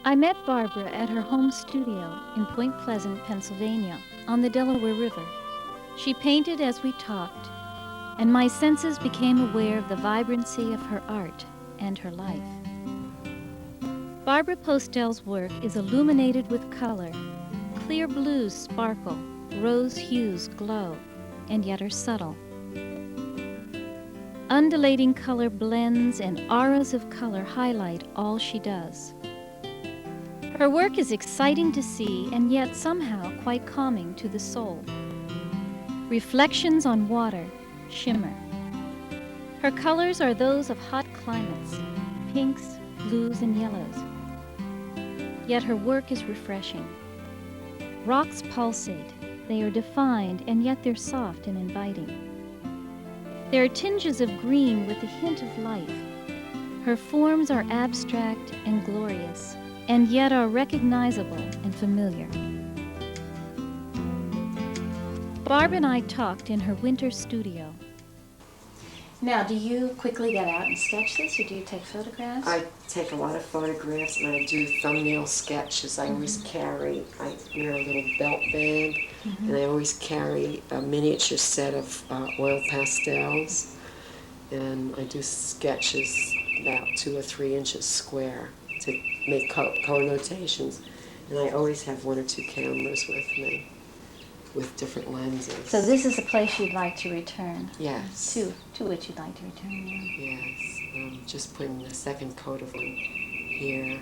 I met Barbara at her home studio in Point Pleasant, Pennsylvania, on the Delaware River. She painted as we talked, and my senses became aware of the vibrancy of her art and her life. Barbara Postel's work is illuminated with color. Clear blues sparkle, rose hues glow, and yet are subtle. Undulating color blends and auras of color highlight all she does. Her work is exciting to see and yet somehow quite calming to the soul. Reflections on water shimmer. Her colors are those of hot climates, pinks, blues, and yellows. Yet her work is refreshing. Rocks pulsate. They are defined, and yet they're soft and inviting. There are tinges of green with a hint of life. Her forms are abstract and glorious, and yet are recognizable and familiar. Barb and I talked in her winter studio. Now, do you quickly get out and sketch this, or do you take photographs? I take a lot of photographs and I do thumbnail sketches. I always carry, I wear a little belt bag, and I always carry a miniature set of oil pastels, and I do sketches about 2 or 3 inches square to make color notations, and I always have 1 or 2 cameras with me with different lenses. So this is a place you'd like to return? Yes. To which you'd like to return, yeah. Yes. Just putting a second coat of them here.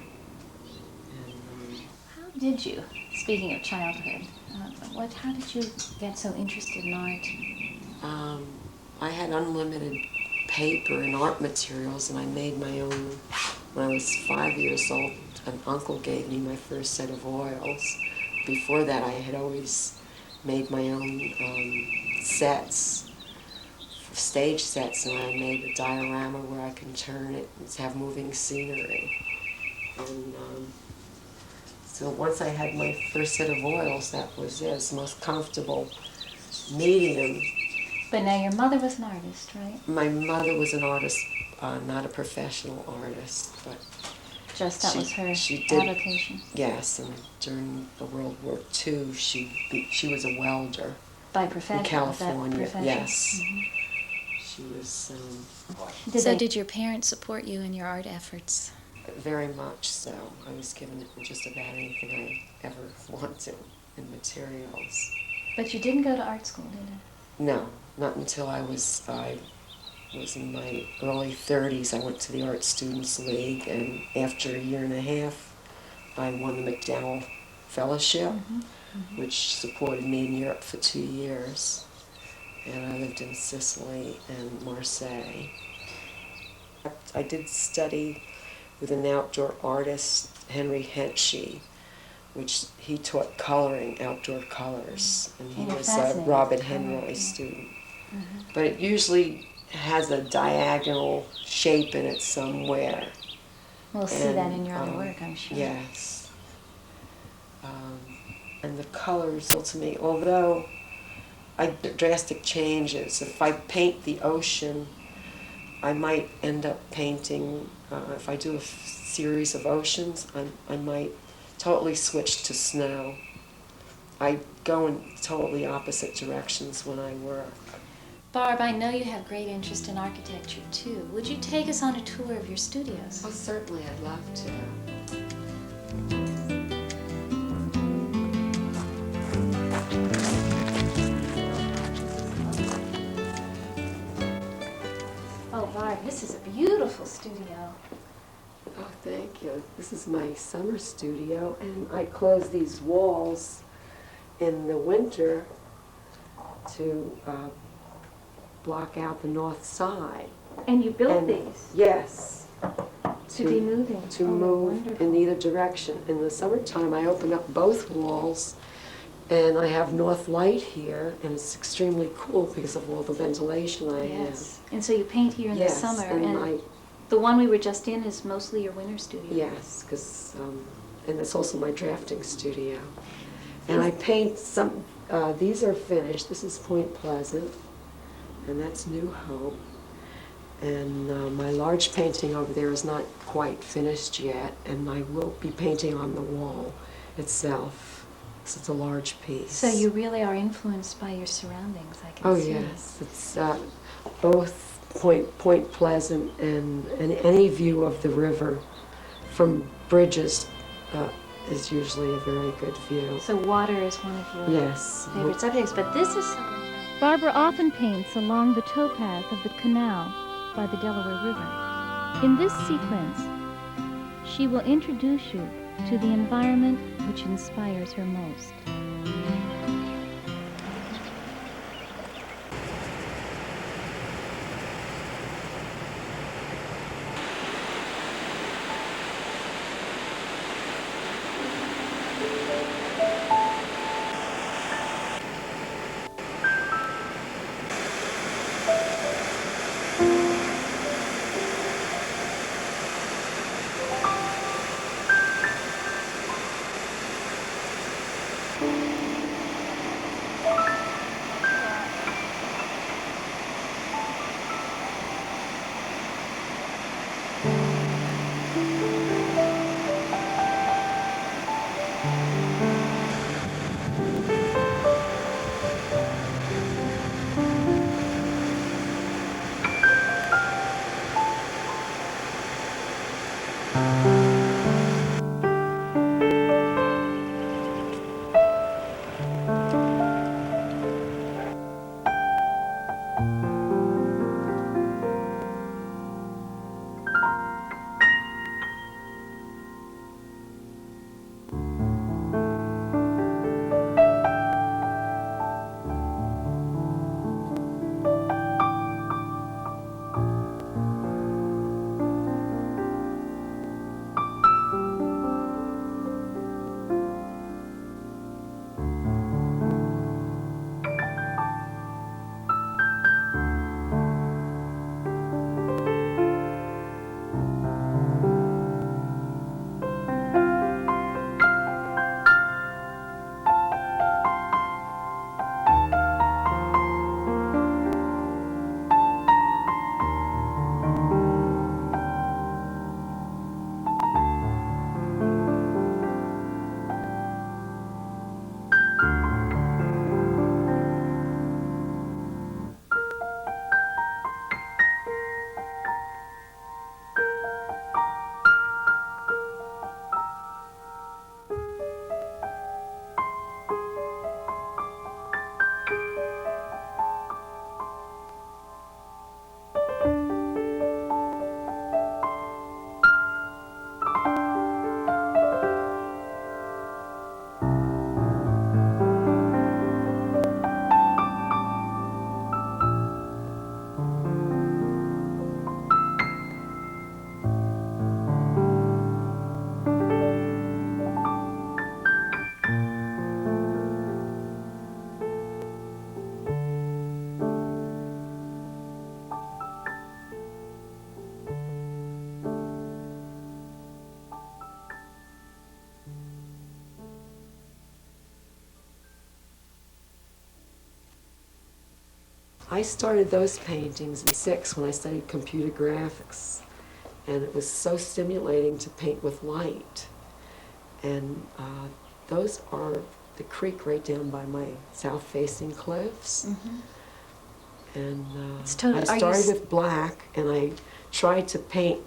And, how did you, speaking of childhood, how did you get so interested in art? I had unlimited paper and art materials, and I made my own. When I was 5 years old, an uncle gave me my first set of oils. Before that, I had always made my own sets, stage sets, and I made a diorama where I can turn it and have moving scenery. And so once I had my first set of oils, that was it. It's the most comfortable medium. But now your mother was an artist, right? My mother was an artist, not a professional artist, but just that was her avocation. Yes, and during the World War II, she was a welder. By profession? In California, yes. Mm-hmm. She was. So did your parents support you in your art efforts? Very much so. I was given just about anything I ever wanted in materials. But you didn't go to art school, did you? No, not until I was in my early 30s. I went to the Art Students League, and after a year and a half, I won the McDowell Fellowship, which supported me in Europe for 2 years. And I lived in Sicily and Marseille. I did study with an outdoor artist, Henry Henschy, which he taught coloring, outdoor colors, and he was a Robert Henroy student. But it usually has a diagonal shape in it somewhere. We'll see that in your other work, I'm sure. Yes. And the colors, to me, although drastic changes. If I paint the ocean, I might end up painting, if I do a series of oceans, I might totally switch to snow. I go in totally opposite directions when I work. Barb, I know you have great interest in architecture too. Would you take us on a tour of your studios? Oh, certainly, I'd love to. Oh, Barb, this is a beautiful studio. Oh, thank you. This is my summer studio, and I close these walls in the winter to block out the north side. And you built these? Yes. To be moving? To move in either direction. In the summertime, I open up both walls, and I have north light here, and it's extremely cool because of all the ventilation I have. And so you paint here in the summer, and the one we were just in is mostly your winter studio. Yes, because, and it's also my drafting studio. And I paint some, these are finished. This is Point Pleasant, and that's New Hope. And my large painting over there is not quite finished yet, and I will be painting on the wall itself, because it's a large piece. So you really are influenced by your surroundings, I can see. Oh yes, it's both Point Pleasant and any view of the river from bridges is usually a very good view. So water is one of your Yes. favorite subjects, but this is... Barbara often paints along the towpath of the canal by the Delaware River. In this sequence, she will introduce you to the environment which inspires her most. I started those paintings in '6 when I studied computer graphics, and it was so stimulating to paint with light. And those are the creek right down by my south-facing cliffs. Mm-hmm. And It's totally, I started with black, and I tried to paint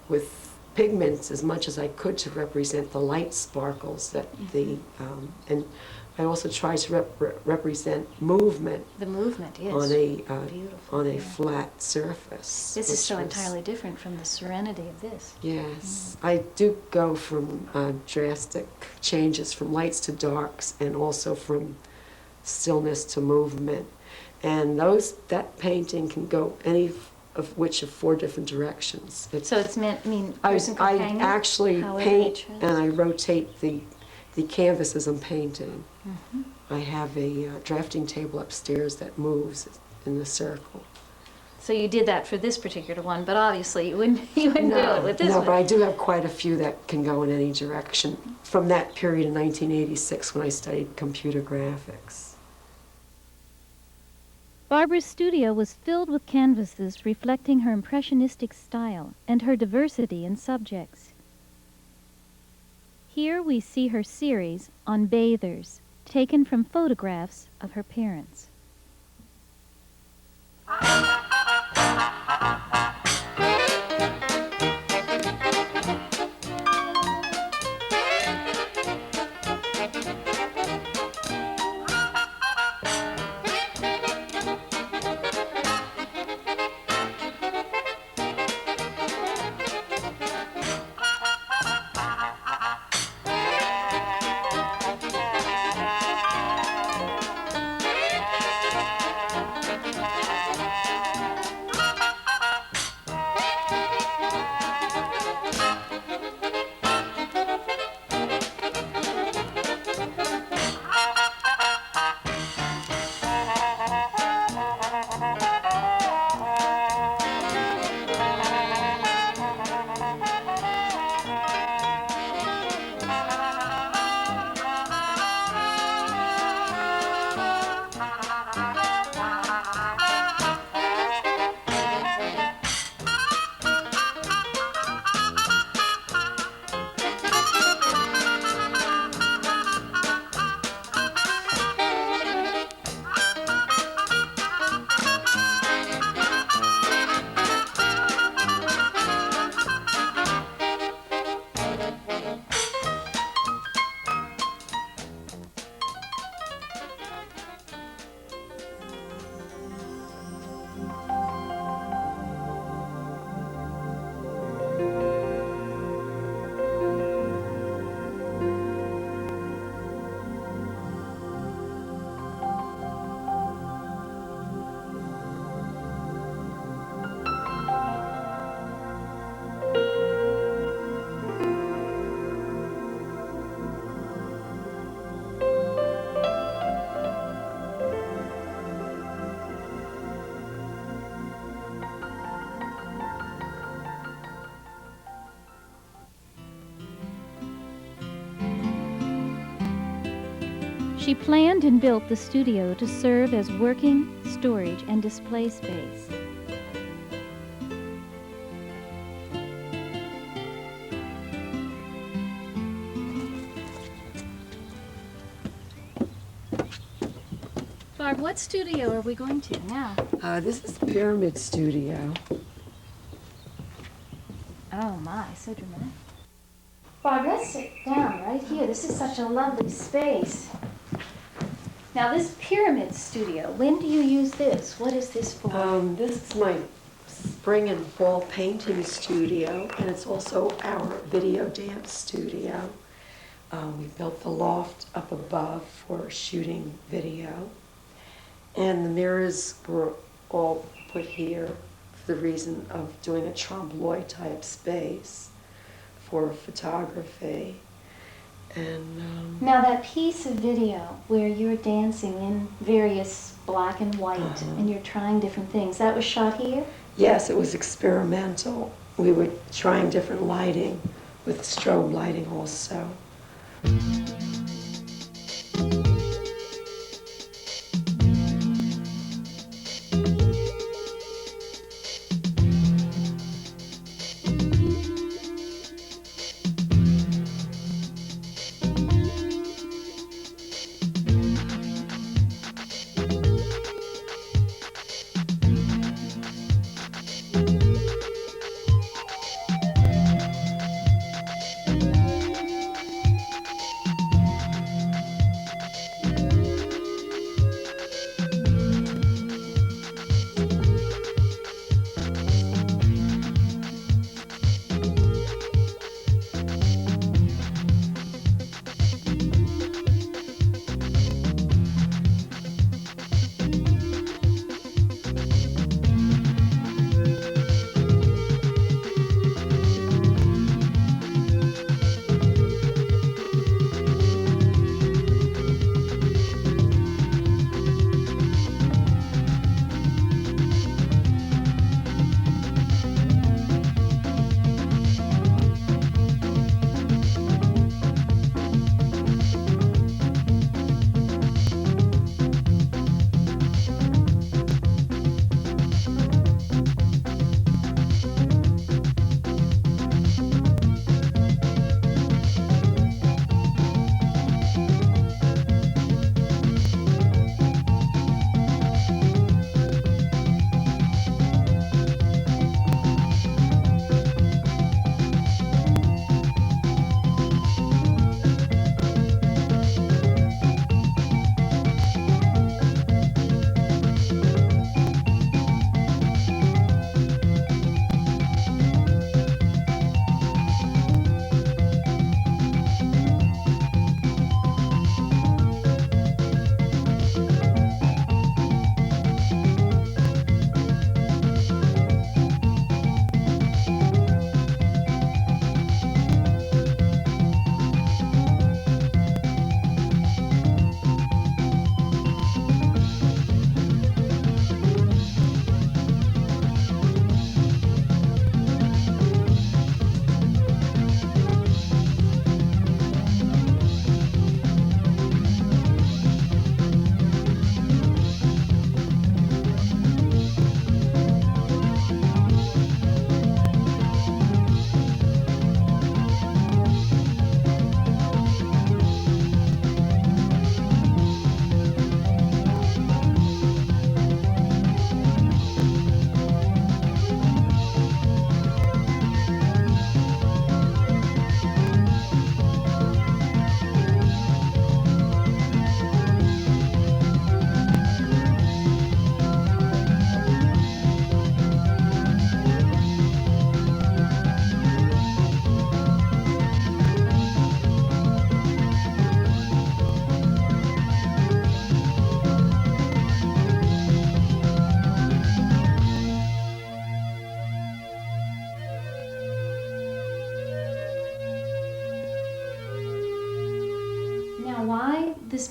with pigments as much as I could to represent the light sparkles that the and I also tried to represent movement. The movement, yes. On a yeah. flat surface. This is so entirely different from the serenity of this. Yes, I do go from drastic changes from lights to darks, and also from stillness to movement. And that painting can go any of which of 4 different directions. So it's meant, person could I hang it actually however paint they choose? and I rotate the canvases I'm painting. Mm-hmm. I have a drafting table upstairs that moves in the circle. So you did that for this particular one, but obviously you wouldn't do it with this no, one. but I do have quite a few that can go in any direction from that period in 1986 when I studied computer graphics. Barbara's studio was filled with canvases reflecting her impressionistic style and her diversity in subjects. Here we see her series on bathers, taken from photographs of her parents. She planned and built the studio to serve as working, storage, and display space. Barb, what studio are we going to now? This is Pyramid Studio. Oh my, so dramatic. Barb, let's sit down right here. This is such a lovely space. Now this Pyramid Studio, when do you use this? What is this for? This is my spring and fall painting studio, and it's also our video dance studio. We built the loft up above for shooting video, and the mirrors were all put here for the reason of doing a trompe-l'oeil type space for photography. And now that piece of video where you're dancing in various black and white and you're trying different things, that was shot here? Yes, it was experimental. We were trying different lighting with strobe lighting also.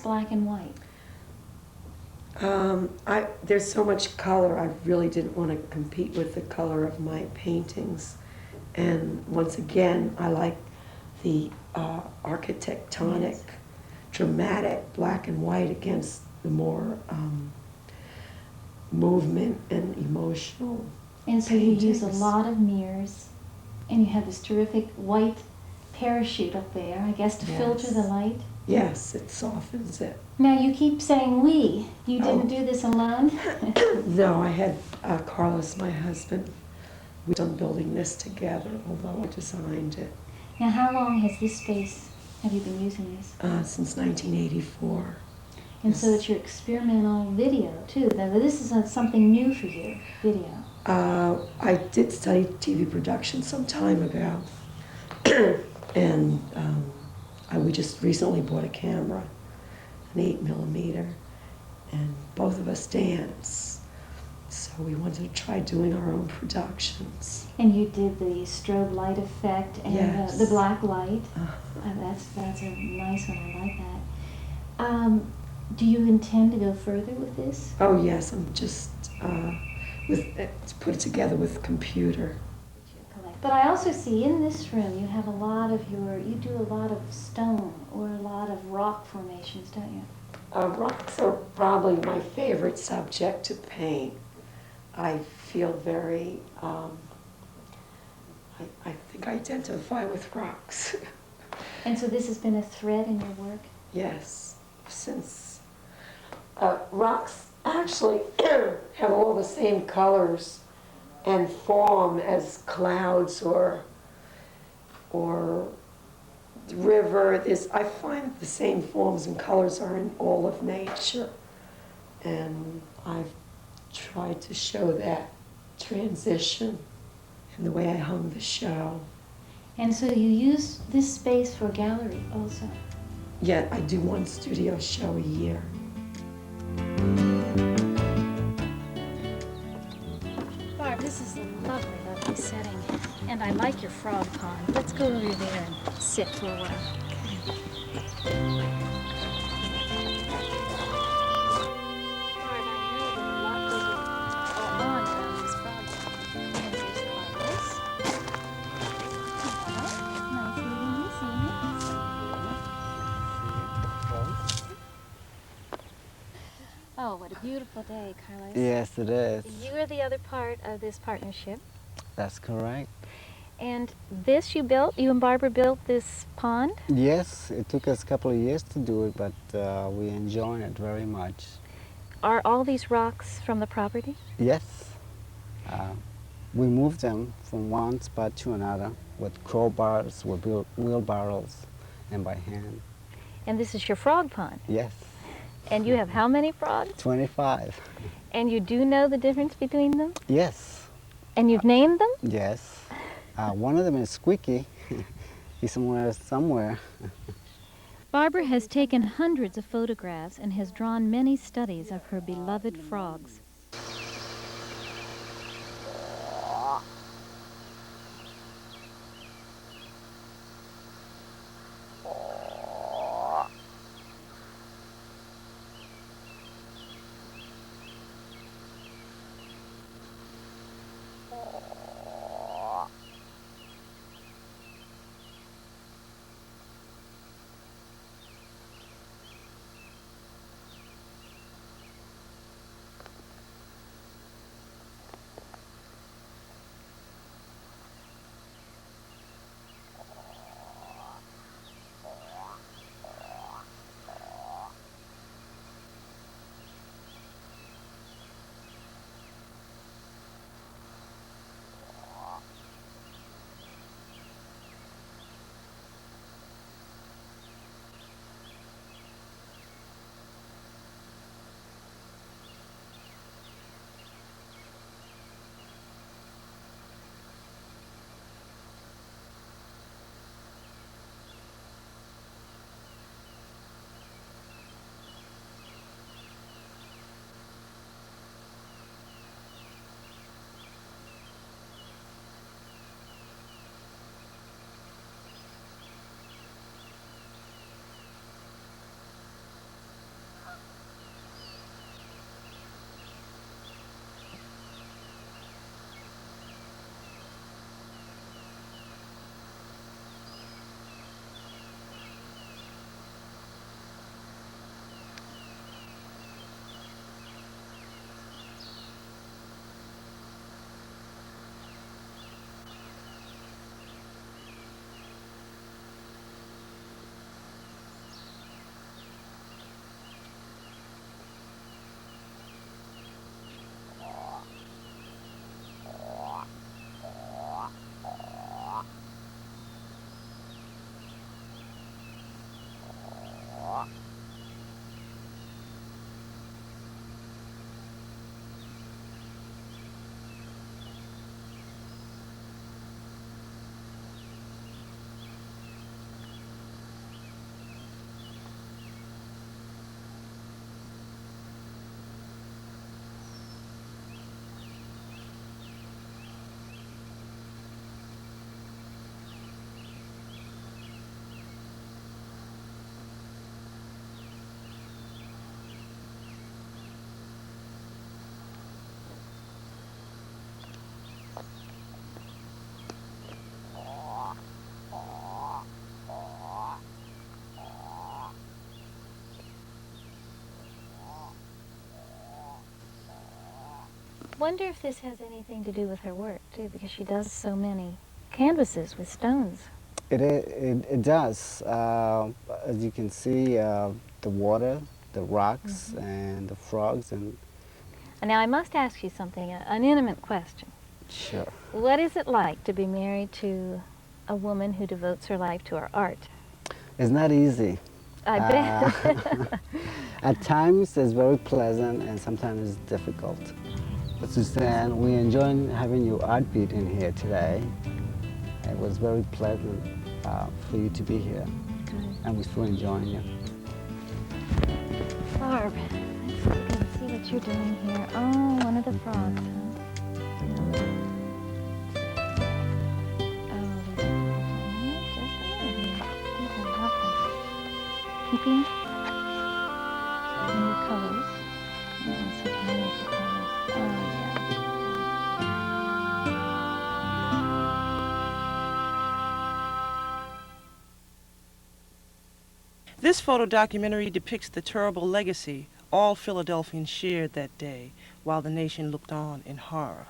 black and white? There's so much color, I really didn't want to compete with the color of my paintings. And once again, I like the architectonic, Yes. dramatic black and white against the more movement and emotional And so you use a paintings. lot of mirrors, and you have this terrific white parachute up there, I guess, to filter the Yes. light. Yes, it softens it. Now you keep saying we. You didn't Oh. do this alone? No, I had Carlos, my husband. We've done building this together, although I designed it Now how long has this space, have you been using this? since 1984. And so it's your experimental video too. Now this is something new for you, video. I did study TV production some time ago, and we just recently bought a camera, an 8mm, and both of us dance. So we wanted to try doing our own productions. And you did the strobe light effect and Yes. the black light. Uh, That's a nice one. I like that. Do you intend to go further with this? oh yes, I'm just to put it together with computer. But I also see in this room you have you do a lot of stone or a lot of rock formations, don't you? Rocks are probably my favorite subject to paint. I feel very, I think I identify with rocks. And so this has been a thread in your work? Yes, since rocks actually have all the same colors and form as clouds or the river. I find the same forms and colors are in all of nature, and I've tried to show that transition in the way I hung the show. And so you use this space for gallery also? Yeah, I do one studio show a year. Barb, this is a lovely, lovely setting. And I like your frog pond. Let's go over there and sit for a while. Oh, what a beautiful day, Carlos. Yes, it is. You are the other part of this partnership. That's correct. And this you built, you and Barbara built this pond? Yes, it took us a couple of years to do it, but we enjoy it very much. Are all these rocks from the property? Yes. We moved them from one spot to another with crowbars, with wheelbarrows, and by hand. And this is your frog pond? Yes. And you have how many frogs? 25. And you do know the difference between them? Yes. And you've named them? Yes. One of them is Squeaky. He's somewhere. Barbara has taken hundreds of photographs and has drawn many studies of her beloved frogs. Wonder if this has anything to do with her work, too, because she does so many canvases with stones. It does. As you can see, the water, the rocks, and the frogs, and And now I must ask you something, an intimate question. sure. What is it like to be married to a woman who devotes her life to her art? It's not easy. I bet. At times it's very pleasant and sometimes it's difficult. But Suzanne, we enjoyed having your art beat in here today. It was very pleasant for you to be here, and we're still enjoying you. Barb, let's look and see what you're doing here. Oh, one of the frogs, huh? Oh, these are beautiful. Just a minute here. These are lovely. Keeping new colors. Oh, such wonderful colors. Oh, yeah. This photo documentary depicts the terrible legacy all Philadelphians shared that day while the nation looked on in horror.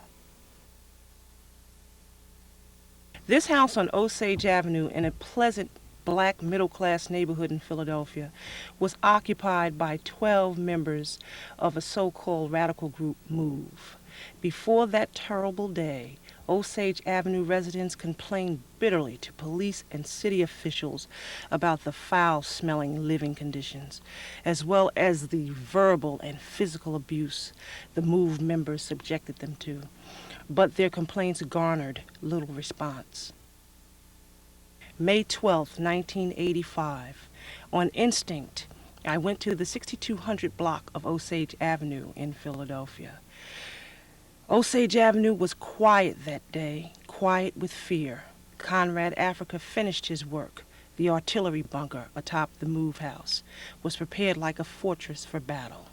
This house on Osage Avenue in a pleasant black middle-class neighborhood in Philadelphia was occupied by 12 members of a so-called radical group MOVE. Before that terrible day, Osage Avenue residents complained bitterly to police and city officials about the foul-smelling living conditions, as well as the verbal and physical abuse the MOVE members subjected them to. But their complaints garnered little response. May 12, 1985, on instinct, I went to the 6200 block of Osage Avenue in Philadelphia. Osage Avenue was quiet that day, quiet with fear. Conrad Africa finished his work. The artillery bunker atop the MOVE house was prepared like a fortress for battle.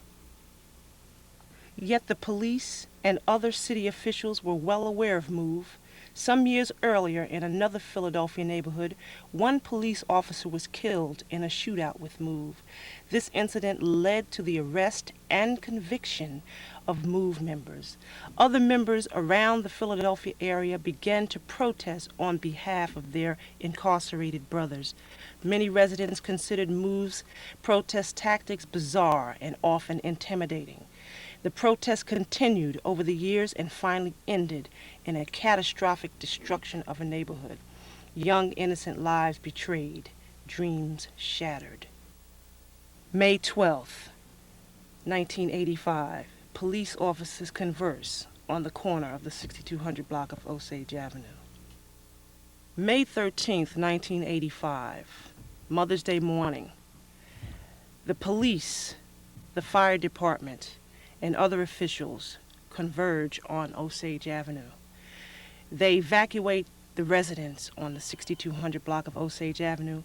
Yet the police and other city officials were well aware of MOVE. Some years earlier, in another Philadelphia neighborhood, one police officer was killed in a shootout with MOVE. This incident led to the arrest and conviction of MOVE members. Other members around the Philadelphia area began to protest on behalf of their incarcerated brothers. Many residents considered MOVE's protest tactics bizarre and often intimidating. The protests continued over the years and finally ended in a catastrophic destruction of a neighborhood. Young, innocent lives betrayed, dreams shattered. May 12th, 1985, police officers converse on the corner of the 6200 block of Osage Avenue. May 13th, 1985, Mother's Day morning. The police, the fire department, and other officials converge on Osage Avenue. They evacuate the residents on the 6200 block of Osage Avenue,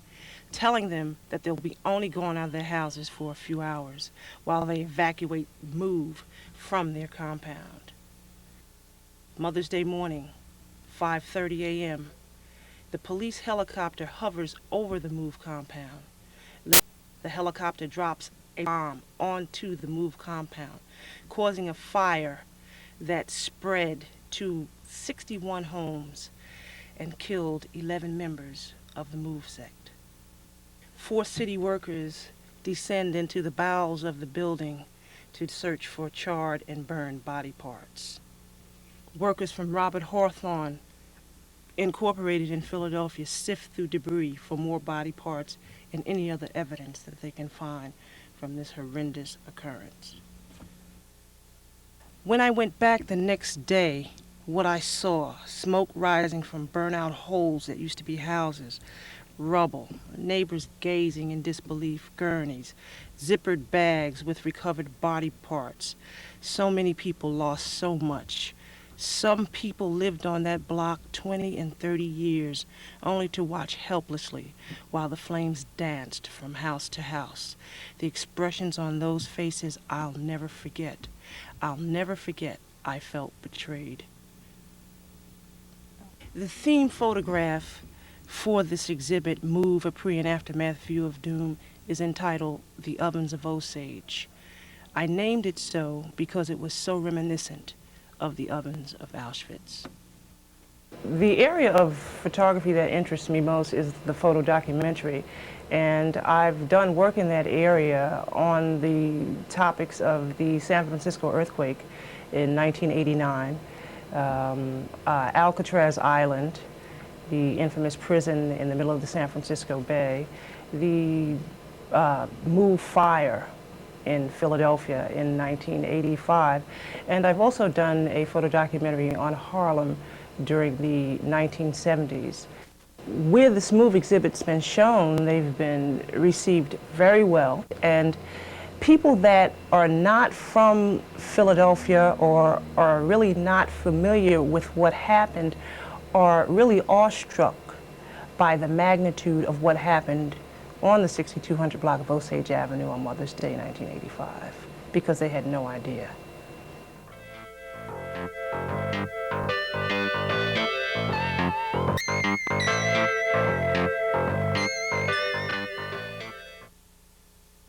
telling them that they'll be only going out of their houses for a few hours while they evacuate MOVE from their compound. Mother's Day morning, 5:30 a.m., the police helicopter hovers over the MOVE compound. The helicopter drops a bomb onto the MOVE compound, causing a fire that spread to 61 homes and killed 11 members of the MOVE sect. 4 city workers descend into the bowels of the building to search for charred and burned body parts. Workers from Robert Hawthorne Incorporated in Philadelphia sift through debris for more body parts and any other evidence that they can find from this horrendous occurrence. When I went back the next day, what I saw, smoke rising from burnt-out holes that used to be houses, rubble, neighbors gazing in disbelief, gurneys, zippered bags with recovered body parts. So many people lost so much. Some people lived on that block 20 and 30 years, only to watch helplessly while the flames danced from house to house. The expressions on those faces I'll never forget. I'll never forget I felt betrayed. The theme photograph for this exhibit, MOVE, a Pre- and Aftermath View of Doom, is entitled The Ovens of Osage. I named it so because it was so reminiscent of the ovens of Auschwitz. The area of photography that interests me most is the photo documentary, and I've done work in that area on the topics of the San Francisco earthquake in 1989, Alcatraz Island, the infamous prison in the middle of the San Francisco Bay, the Move Fire in Philadelphia in 1985, and I've also done a photo documentary on Harlem during the 1970s. Where this MOVE exhibit's been shown, they've been received very well, and people that are not from Philadelphia or are really not familiar with what happened are really awestruck by the magnitude of what happened on the 6200 block of Osage Avenue on Mother's Day 1985, because they had no idea.